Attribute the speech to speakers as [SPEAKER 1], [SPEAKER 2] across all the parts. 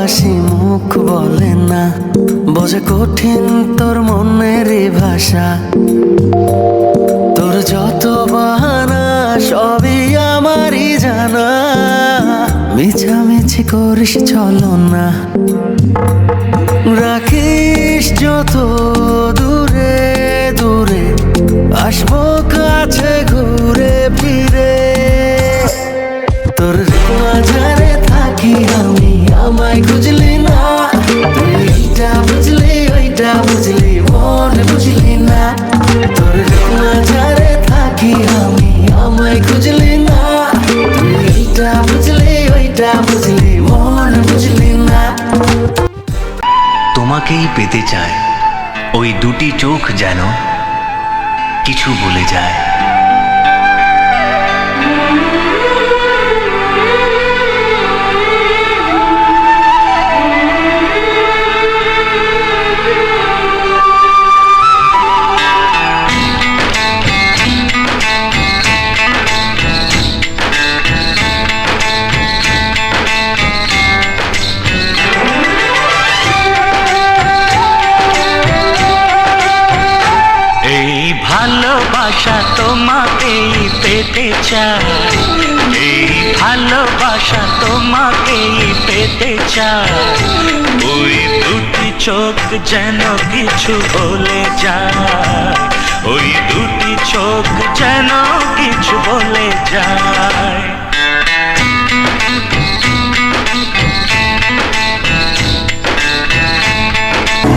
[SPEAKER 1] ভালোবাসি মুখ বলে না, বোঝে কঠিন তোর মনের ভাষা। তোর যত বাহানা সবই আমারই জানা, মিছামিছি করিস চলো না। রাখিস যত দূরে দূরে, আসবো কাছে ঘুরে ফিরে। তোর মাঝারে থাকি আমি, আমায় খুঁজলি না। তুই এইটা বুঝলি ওইটা বুঝলি, মন বুঝলি না। তোর মাঝারে থাকি আমি, আমায় খুঁজলি না। তুই এইটা বুঝলি ওইটা বুঝলি, মন বুঝলি না।
[SPEAKER 2] তোমাকেই পেতে চায়, ওই দুটি চোখ যেন কিছু বলে যায়। ভালোবাসা তোমাকেই পেতে চাই, এই ভালোবাসা তোমাকেই পেতে চাই। ওই দুটি চোখ যেন কিছু বলে যায়, ওই দুটি চোখ যেন কিছু বলে যায়।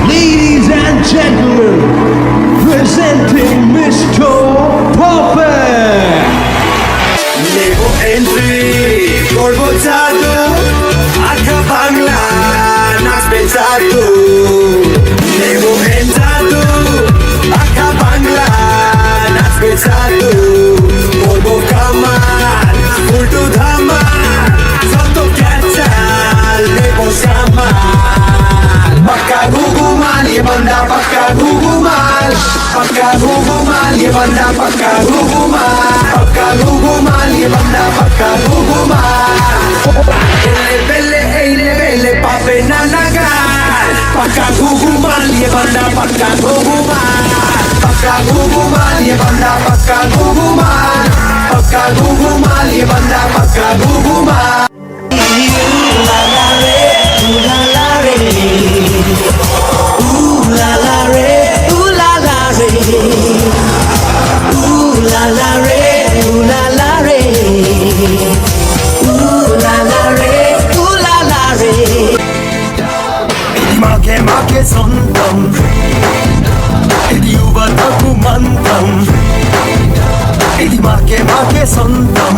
[SPEAKER 3] Ladies and gentlemen, presenting Mr. Puppet.
[SPEAKER 4] Lego entry, করবো জাদু, আধা বাংলা নাচবে জাদু। Lego জাদু, আধা বাংলা নাচবে জাদু। করবো কামাল, উল্টো ধামাল, যত ক্যাচাল Lego সামাল। Paka gugumal, ye banda paka gugumal. Paka gugumal, ye banda paka gugumal. Paka gugumal, ye banda paka gugumal. Belle belle eile belle pape nanagal. Paka gugumal, ye banda paka gugumal. Paka gugumal, ye banda paka gugumal. Paka gugumal, ye banda paka gugumal. La la re, la la re. Ooh la la re, ooh la la re. Ooh la la re, ooh la la re. Ooh la la re, ooh la la re. Make sontam, idi ubataku mantam. Idi make sontam.